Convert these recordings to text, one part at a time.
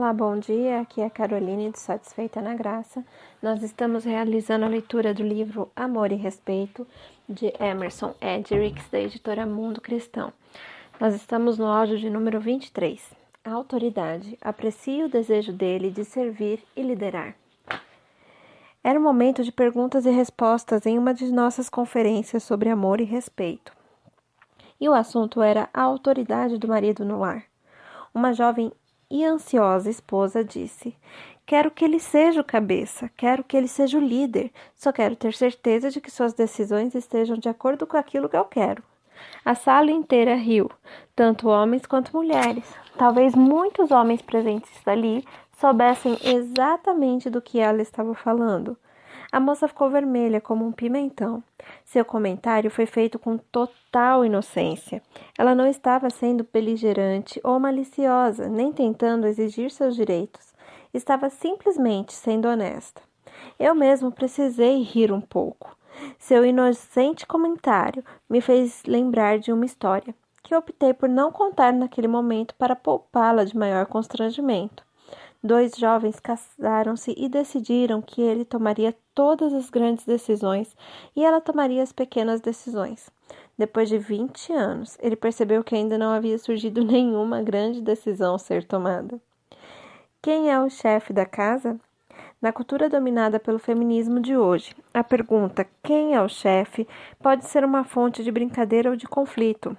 Olá, bom dia. Aqui é a Caroline do Satisfeita na Graça. Nós estamos realizando a leitura do livro Amor e Respeito, de Emerson Edderichs, da editora Mundo Cristão. Nós estamos no áudio de número 23. A autoridade. Aprecie o desejo dele de servir e liderar. Era um momento de perguntas e respostas em uma de nossas conferências sobre amor e respeito. E o assunto era a autoridade do marido no lar. Uma jovem e ansiosa esposa disse: "Quero que ele seja o cabeça, quero que ele seja o líder, só quero ter certeza de que suas decisões estejam de acordo com aquilo que eu quero." A sala inteira riu, tanto homens quanto mulheres. Talvez muitos homens presentes ali soubessem exatamente do que ela estava falando. A moça ficou vermelha como um pimentão. Seu comentário foi feito com total inocência. Ela não estava sendo beligerante ou maliciosa, nem tentando exigir seus direitos. Estava simplesmente sendo honesta. Eu mesmo precisei rir um pouco. Seu inocente comentário me fez lembrar de uma história, que optei por não contar naquele momento para poupá-la de maior constrangimento. 2 jovens casaram-se e decidiram que ele tomaria todas as grandes decisões e ela tomaria as pequenas decisões. Depois de 20 anos, ele percebeu que ainda não havia surgido nenhuma grande decisão a ser tomada. Quem é o chefe da casa? Na cultura dominada pelo feminismo de hoje, a pergunta "quem é o chefe?" pode ser uma fonte de brincadeira ou de conflito.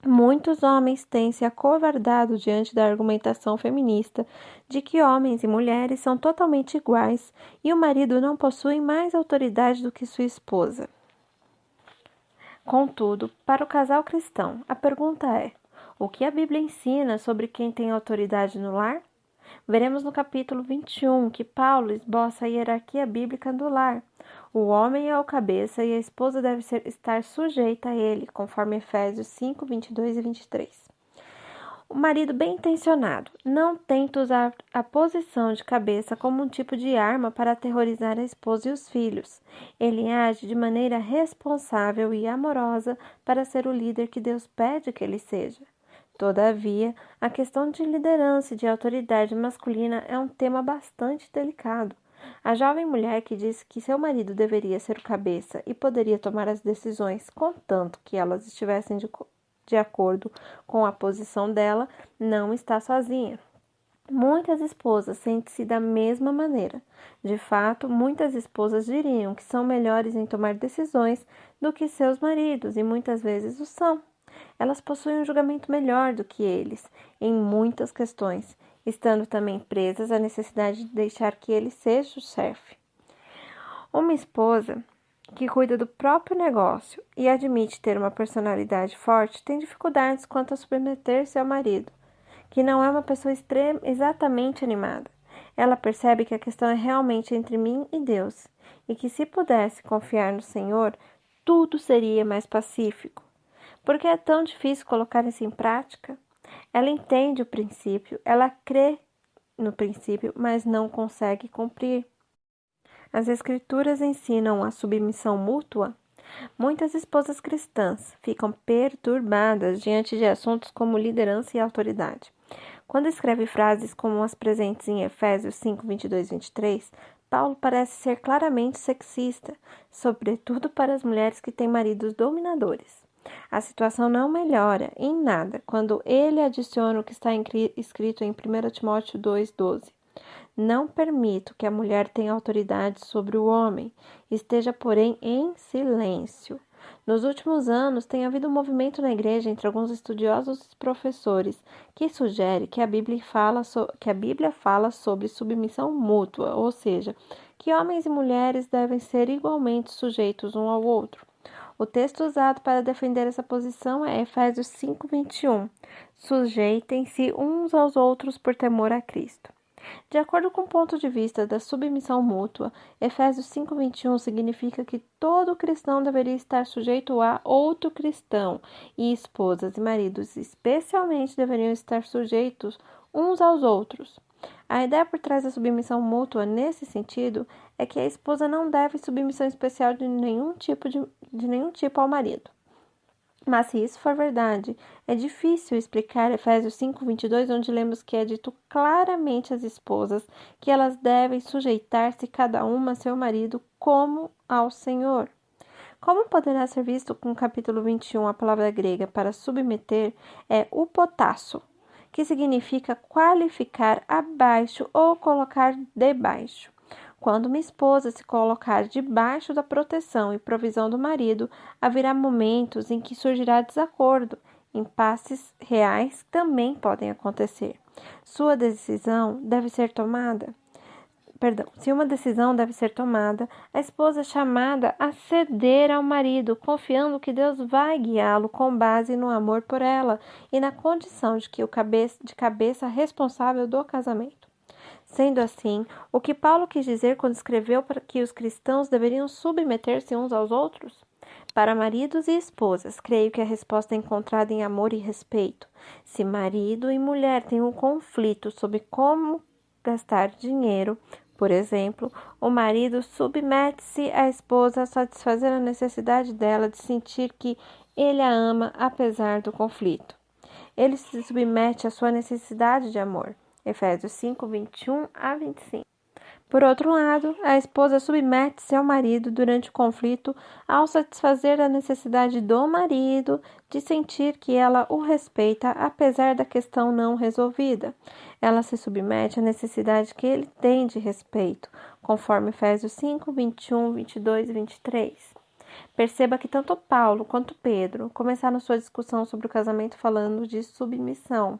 Muitos homens têm se acovardado diante da argumentação feminista de que homens e mulheres são totalmente iguais e o marido não possui mais autoridade do que sua esposa. Contudo, para o casal cristão, a pergunta é: o que a Bíblia ensina sobre quem tem autoridade no lar? Veremos no capítulo 21 que Paulo esboça a hierarquia bíblica do lar. O homem é o cabeça e a esposa deve estar sujeita a ele, conforme Efésios 5, 22 e 23. O marido bem-intencionado não tenta usar a posição de cabeça como um tipo de arma para aterrorizar a esposa e os filhos. Ele age de maneira responsável e amorosa para ser o líder que Deus pede que ele seja. Todavia, a questão de liderança e de autoridade masculina é um tema bastante delicado. A jovem mulher que disse que seu marido deveria ser o cabeça e poderia tomar as decisões, contanto que elas estivessem de acordo com a posição dela, não está sozinha. Muitas esposas sentem-se da mesma maneira. De fato, muitas esposas diriam que são melhores em tomar decisões do que seus maridos, e muitas vezes o são. Elas possuem um julgamento melhor do que eles em muitas questões, estando também presas à necessidade de deixar que ele seja o chefe. Uma esposa que cuida do próprio negócio e admite ter uma personalidade forte tem dificuldades quanto a submeter-se ao marido, que não é uma pessoa exatamente animada. Ela percebe que a questão é realmente entre mim e Deus, e que se pudesse confiar no Senhor, tudo seria mais pacífico. Por que é tão difícil colocar isso em prática? Ela entende o princípio, ela crê no princípio, mas não consegue cumprir. As Escrituras ensinam a submissão mútua. Muitas esposas cristãs ficam perturbadas diante de assuntos como liderança e autoridade. Quando escreve frases como as presentes em Efésios 5, 22 e 23, Paulo parece ser claramente sexista, sobretudo para as mulheres que têm maridos dominadores. A situação não melhora em nada quando ele adiciona o que está escrito em 1 Timóteo 2,12. Não permito que a mulher tenha autoridade sobre o homem, esteja, porém, em silêncio. Nos últimos anos, tem havido um movimento na igreja entre alguns estudiosos e professores que sugere que a Bíblia fala sobre submissão mútua, ou seja, que homens e mulheres devem ser igualmente sujeitos um ao outro. O texto usado para defender essa posição é Efésios 5, 21. Sujeitem-se uns aos outros por temor a Cristo. De acordo com o ponto de vista da submissão mútua, Efésios 5, 21 significa que todo cristão deveria estar sujeito a outro cristão, e esposas e maridos especialmente deveriam estar sujeitos uns aos outros. A ideia por trás da submissão mútua, nesse sentido, é que a esposa não deve submissão especial de nenhum tipo ao marido. Mas se isso for verdade, é difícil explicar Efésios 5:22, onde lemos que é dito claramente às esposas que elas devem sujeitar-se cada uma a seu marido como ao Senhor. Como poderá ser visto com o capítulo 21, a palavra grega para submeter é upotasso, que significa qualificar abaixo ou colocar debaixo. Quando uma esposa se colocar debaixo da proteção e provisão do marido, haverá momentos em que surgirá desacordo. Impasses reais também podem acontecer. Se uma decisão deve ser tomada, a esposa é chamada a ceder ao marido, confiando que Deus vai guiá-lo com base no amor por ela e na condição de que de cabeça responsável do casamento. Sendo assim, o que Paulo quis dizer quando escreveu para que os cristãos deveriam submeter-se uns aos outros? Para maridos e esposas, creio que a resposta é encontrada em amor e respeito. Se marido e mulher têm um conflito sobre como gastar dinheiro, por exemplo, o marido submete-se à esposa a satisfazer a necessidade dela de sentir que ele a ama apesar do conflito. Ele se submete à sua necessidade de amor. Efésios 5:21-25. Por outro lado, a esposa submete-se ao marido durante o conflito ao satisfazer a necessidade do marido de sentir que ela o respeita apesar da questão não resolvida. Ela se submete à necessidade que ele tem de respeito, conforme Efésios 5:21, 22 e 23. Perceba que tanto Paulo quanto Pedro começaram sua discussão sobre o casamento falando de submissão,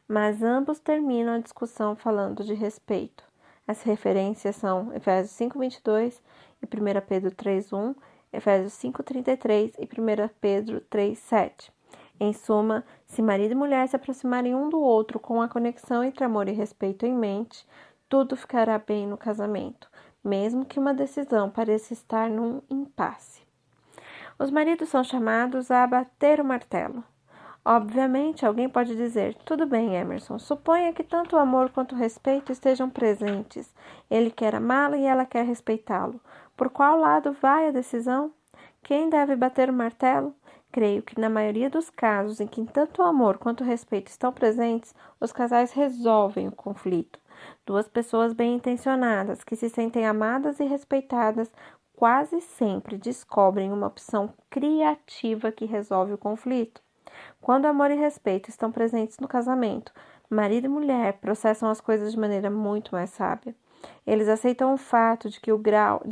mas ambos terminam a discussão falando de respeito. As referências são Efésios 5:22 e 1 Pedro 3:1, Efésios 5:33 e 1 Pedro 3:7. Em suma, se marido e mulher se aproximarem um do outro com a conexão entre amor e respeito em mente, tudo ficará bem no casamento, mesmo que uma decisão pareça estar num impasse. Os maridos são chamados a bater o martelo. Obviamente, alguém pode dizer, tudo bem, Emerson, suponha que tanto o amor quanto o respeito estejam presentes. Ele quer amá-la e ela quer respeitá-lo. Por qual lado vai a decisão? Quem deve bater o martelo? Creio que na maioria dos casos em que tanto o amor quanto o respeito estão presentes, os casais resolvem o conflito. Duas pessoas bem-intencionadas, que se sentem amadas e respeitadas, quase sempre descobrem uma opção criativa que resolve o conflito. Quando amor e respeito estão presentes no casamento, marido e mulher processam as coisas de maneira muito mais sábia. Eles aceitam o fato de que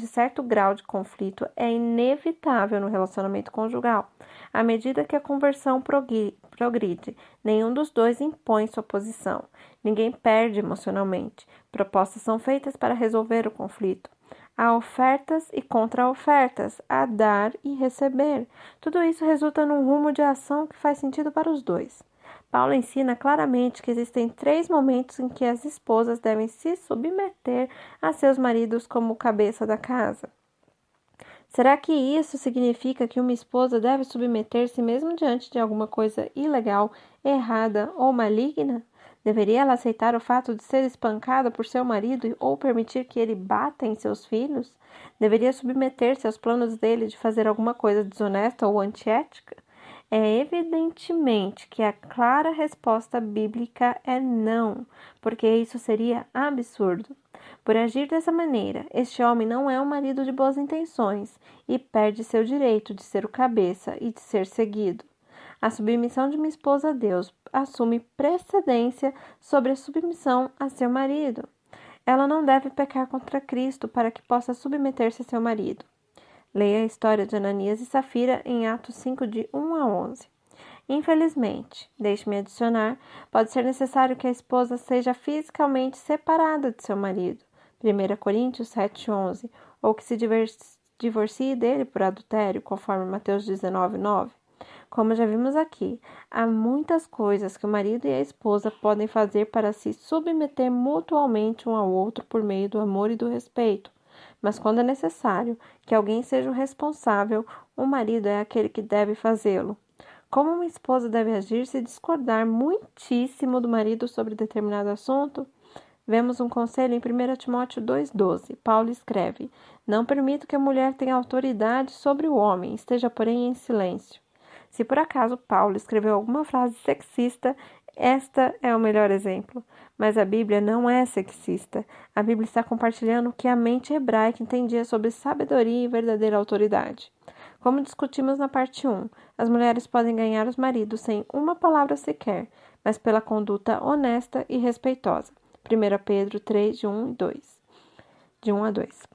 certo grau de conflito é inevitável no relacionamento conjugal. À medida que a conversão progride, nenhum dos dois impõe sua posição. Ninguém perde emocionalmente. Propostas são feitas para resolver o conflito. Há ofertas e contra-ofertas, a dar e receber. Tudo isso resulta num rumo de ação que faz sentido para os dois. Paulo ensina claramente que existem 3 momentos em que as esposas devem se submeter a seus maridos como cabeça da casa. Será que isso significa que uma esposa deve submeter-se mesmo diante de alguma coisa ilegal, errada ou maligna? Deveria ela aceitar o fato de ser espancada por seu marido ou permitir que ele bata em seus filhos? Deveria submeter-se aos planos dele de fazer alguma coisa desonesta ou antiética? É evidentemente que a clara resposta bíblica é não, porque isso seria absurdo. Por agir dessa maneira, este homem não é um marido de boas intenções e perde seu direito de ser o cabeça e de ser seguido. A submissão de uma esposa a Deus assume precedência sobre a submissão a seu marido. Ela não deve pecar contra Cristo para que possa submeter-se a seu marido. Leia a história de Ananias e Safira em Atos 5, de 1 a 11. Infelizmente, deixe-me adicionar, pode ser necessário que a esposa seja fisicamente separada de seu marido, 1 Coríntios 7:11, ou que se divorcie dele por adultério, conforme Mateus 19:9. Como já vimos aqui, há muitas coisas que o marido e a esposa podem fazer para se submeter mutuamente um ao outro por meio do amor e do respeito. Mas quando é necessário que alguém seja o responsável, o marido é aquele que deve fazê-lo. Como uma esposa deve agir se discordar muitíssimo do marido sobre determinado assunto? Vemos um conselho em 1 Timóteo 2,12. Paulo escreve: Não permito que a mulher tenha autoridade sobre o homem, esteja, porém, em silêncio. Se por acaso Paulo escreveu alguma frase sexista, esta é o melhor exemplo. Mas a Bíblia não é sexista. A Bíblia está compartilhando o que a mente hebraica entendia sobre sabedoria e verdadeira autoridade. Como discutimos na parte 1, as mulheres podem ganhar os maridos sem uma palavra sequer, mas pela conduta honesta e respeitosa. 1 Pedro 3, de 1 a 2.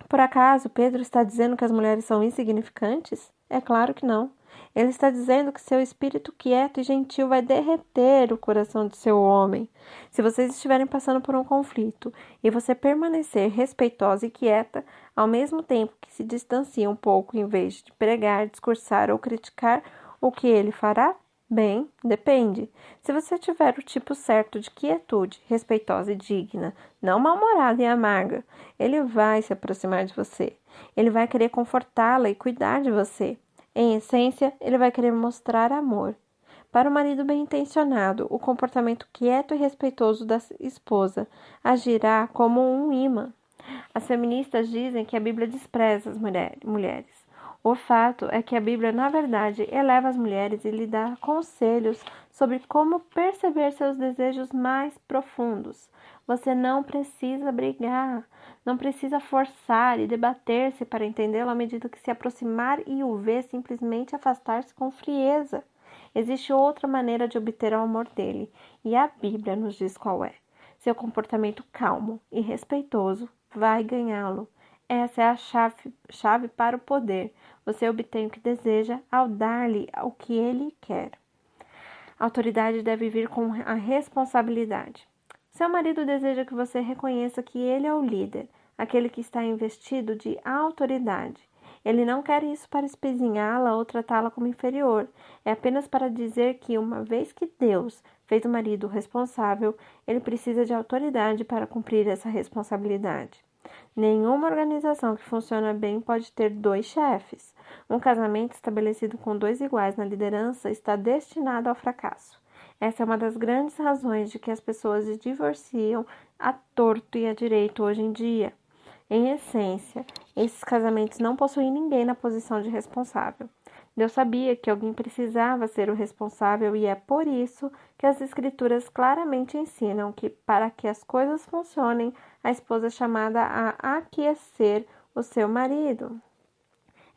Por acaso, Pedro está dizendo que as mulheres são insignificantes? É claro que não. Ele está dizendo que seu espírito quieto e gentil vai derreter o coração de seu homem. Se vocês estiverem passando por um conflito e você permanecer respeitosa e quieta, ao mesmo tempo que se distancia um pouco em vez de pregar, discursar ou criticar, o que ele fará? Bem, depende. Se você tiver o tipo certo de quietude, respeitosa e digna, não mal-humorada e amarga, ele vai se aproximar de você. Ele vai querer confortá-la e cuidar de você. Em essência, ele vai querer mostrar amor. Para o marido bem-intencionado, o comportamento quieto e respeitoso da esposa agirá como um imã. As feministas dizem que a Bíblia despreza as mulheres. O fato é que a Bíblia, na verdade, eleva as mulheres e lhe dá conselhos sobre como perceber seus desejos mais profundos. Você não precisa brigar, não precisa forçar e debater-se para entendê-lo à medida que se aproximar e o ver simplesmente afastar-se com frieza. Existe outra maneira de obter o amor dele, e a Bíblia nos diz qual é. Seu comportamento calmo e respeitoso vai ganhá-lo. Essa é a chave para o poder. Você obtém o que deseja ao dar-lhe o que ele quer. A autoridade deve vir com a responsabilidade. Seu marido deseja que você reconheça que ele é o líder, aquele que está investido de autoridade. Ele não quer isso para espezinhá-la ou tratá-la como inferior. É apenas para dizer que, uma vez que Deus fez o marido responsável, ele precisa de autoridade para cumprir essa responsabilidade. Nenhuma organização que funciona bem pode ter dois chefes. Um casamento estabelecido com dois iguais na liderança está destinado ao fracasso. Essa é uma das grandes razões de que as pessoas se divorciam à torto e à direito hoje em dia. Em essência, esses casamentos não possuem ninguém na posição de responsável. Deus sabia que alguém precisava ser o responsável e é por isso que as Escrituras claramente ensinam que, para que as coisas funcionem, a esposa é chamada a aquecer o seu marido.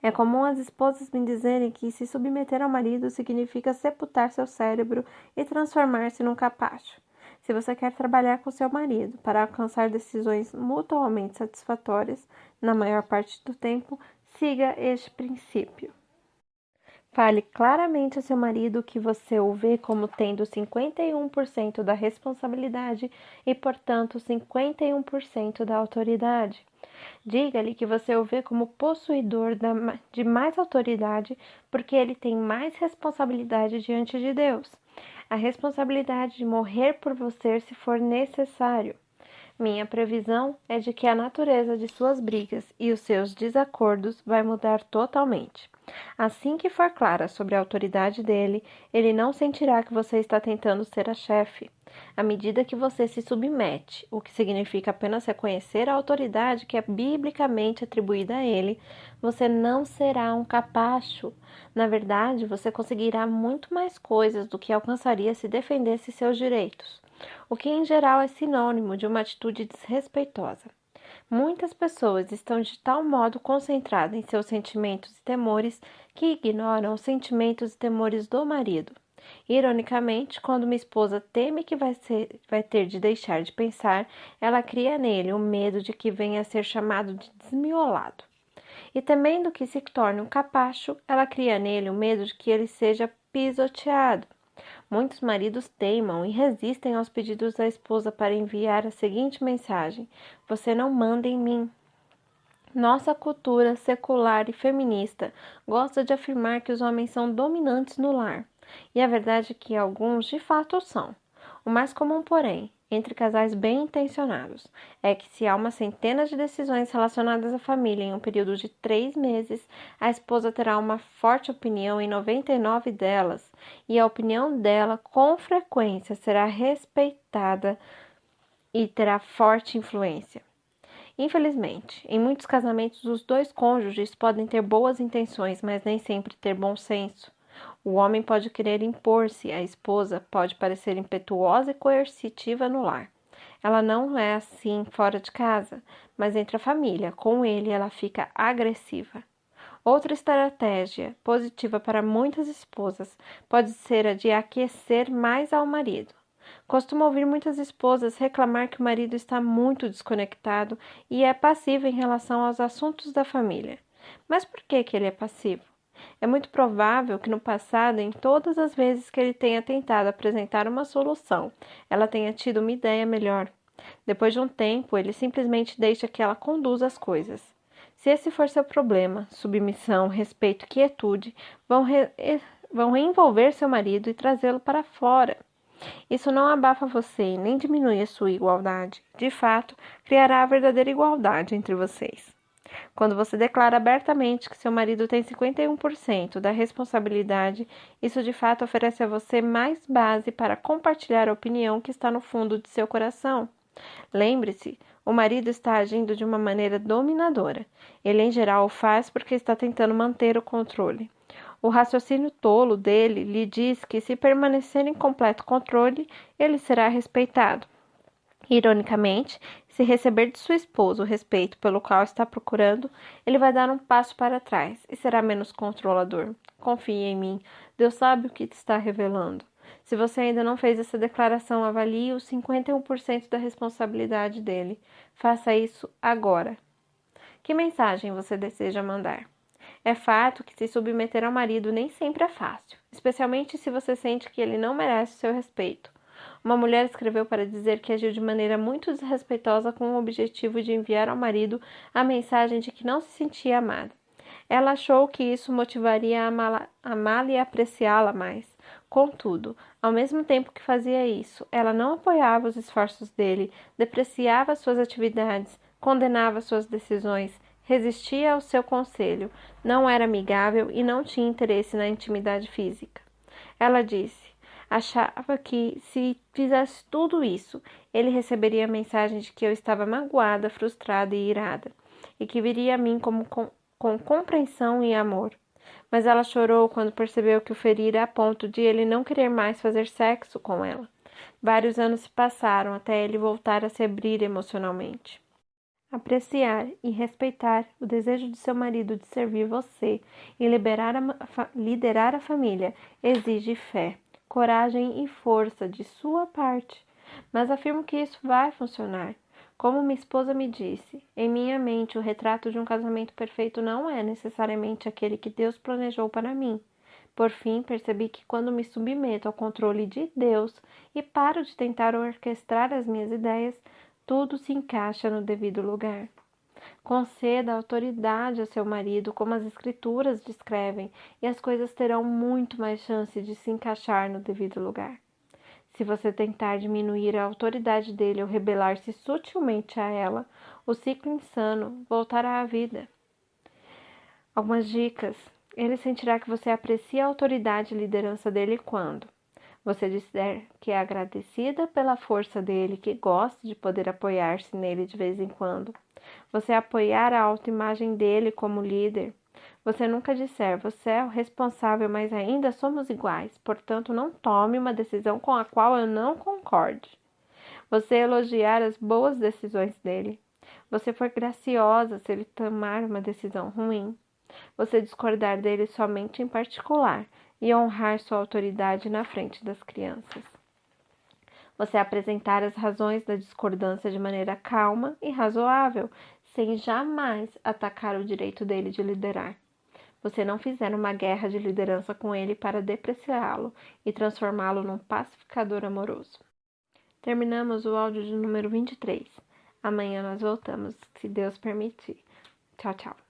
É comum as esposas me dizerem que se submeter ao marido significa sepultar seu cérebro e transformar-se num capacho. Se você quer trabalhar com seu marido para alcançar decisões mutuamente satisfatórias, na maior parte do tempo, siga este princípio. Fale claramente a seu marido que você o vê como tendo 51% da responsabilidade e, portanto, 51% da autoridade. Diga-lhe que você o vê como possuidor de mais autoridade porque ele tem mais responsabilidade diante de Deus. A responsabilidade de morrer por você se for necessário. Minha previsão é de que a natureza de suas brigas e os seus desacordos vai mudar totalmente. Assim que for clara sobre a autoridade dele, ele não sentirá que você está tentando ser a chefe. À medida que você se submete, o que significa apenas reconhecer a autoridade que é biblicamente atribuída a ele, você não será um capacho. Na verdade, você conseguirá muito mais coisas do que alcançaria se defendesse seus direitos, o que em geral é sinônimo de uma atitude desrespeitosa. Muitas pessoas estão de tal modo concentradas em seus sentimentos e temores que ignoram os sentimentos e temores do marido. Ironicamente, quando uma esposa teme que vai ter de deixar de pensar, ela cria nele o medo de que venha a ser chamado de desmiolado. E temendo que se torne um capacho, ela cria nele o medo de que ele seja pisoteado. Muitos maridos teimam e resistem aos pedidos da esposa para enviar a seguinte mensagem: você não manda em mim. Nossa cultura secular e feminista gosta de afirmar que os homens são dominantes no lar, e a verdade é que alguns de fato são. O mais comum, porém, entre casais bem-intencionados, é que se há uma centena de decisões relacionadas à família em um período de 3 meses, a esposa terá uma forte opinião em 99 delas, e a opinião dela, com frequência, será respeitada e terá forte influência. Infelizmente, em muitos casamentos, os dois cônjuges podem ter boas intenções, mas nem sempre ter bom senso. O homem pode querer impor-se, a esposa pode parecer impetuosa e coercitiva no lar. Ela não é assim fora de casa, mas entre a família, com ele, ela fica agressiva. Outra estratégia positiva para muitas esposas pode ser a de aquecer mais ao marido. Costumo ouvir muitas esposas reclamar que o marido está muito desconectado e é passivo em relação aos assuntos da família. Mas por que ele é passivo? É muito provável que no passado, em todas as vezes que ele tenha tentado apresentar uma solução, ela tenha tido uma ideia melhor. Depois de um tempo, ele simplesmente deixa que ela conduza as coisas. Se esse for seu problema, submissão, respeito e quietude vão envolver seu marido e trazê-lo para fora. Isso não abafa você e nem diminui a sua igualdade. De fato, criará a verdadeira igualdade entre vocês. Quando você declara abertamente que seu marido tem 51% da responsabilidade, isso de fato oferece a você mais base para compartilhar a opinião que está no fundo de seu coração. Lembre-se, o marido está agindo de uma maneira dominadora. Ele, em geral, o faz porque está tentando manter o controle. O raciocínio tolo dele lhe diz que, se permanecer em completo controle, ele será respeitado. Ironicamente, se receber de sua esposa o respeito pelo qual está procurando, ele vai dar um passo para trás e será menos controlador. Confie em mim, Deus sabe o que te está revelando. Se você ainda não fez essa declaração, avalie os 51% da responsabilidade dele. Faça isso agora. Que mensagem você deseja mandar? É fato que se submeter ao marido nem sempre é fácil, especialmente se você sente que ele não merece o seu respeito. Uma mulher escreveu para dizer que agiu de maneira muito desrespeitosa com o objetivo de enviar ao marido a mensagem de que não se sentia amada. Ela achou que isso motivaria a amá-la e apreciá-la mais. Contudo, ao mesmo tempo que fazia isso, ela não apoiava os esforços dele, depreciava suas atividades, condenava suas decisões, resistia ao seu conselho, não era amigável e não tinha interesse na intimidade física. Ela disse: achava que, se fizesse tudo isso, ele receberia a mensagem de que eu estava magoada, frustrada e irada, e que viria a mim com compreensão e amor. Mas ela chorou quando percebeu que o ferira a ponto de ele não querer mais fazer sexo com ela. Vários anos se passaram até ele voltar a se abrir emocionalmente. Apreciar e respeitar o desejo de seu marido de servir você e liderar a família exige fé, coragem e força de sua parte. Mas afirmo que isso vai funcionar. Como minha esposa me disse, em minha mente o retrato de um casamento perfeito não é necessariamente aquele que Deus planejou para mim. Por fim, percebi que quando me submeto ao controle de Deus e paro de tentar orquestrar as minhas ideias, tudo se encaixa no devido lugar. Conceda autoridade a seu marido, como as Escrituras descrevem, e as coisas terão muito mais chance de se encaixar no devido lugar. Se você tentar diminuir a autoridade dele ou rebelar-se sutilmente a ela, o ciclo insano voltará à vida. Algumas dicas. Ele sentirá que você aprecia a autoridade e liderança dele quando você disser que é agradecida pela força dele, que gosta de poder apoiar-se nele de vez em quando. Você apoiar a autoimagem dele como líder. Você nunca disser: você é o responsável, mas ainda somos iguais, portanto não tome uma decisão com a qual eu não concorde. Você elogiar as boas decisões dele. Você for graciosa se ele tomar uma decisão ruim. Você discordar dele somente em particular e honrar sua autoridade na frente das crianças. Você apresentar as razões da discordância de maneira calma e razoável, sem jamais atacar o direito dele de liderar. Você não fizer uma guerra de liderança com ele para depreciá-lo e transformá-lo num pacificador amoroso. Terminamos o áudio de número 23. Amanhã nós voltamos, se Deus permitir. Tchau, tchau.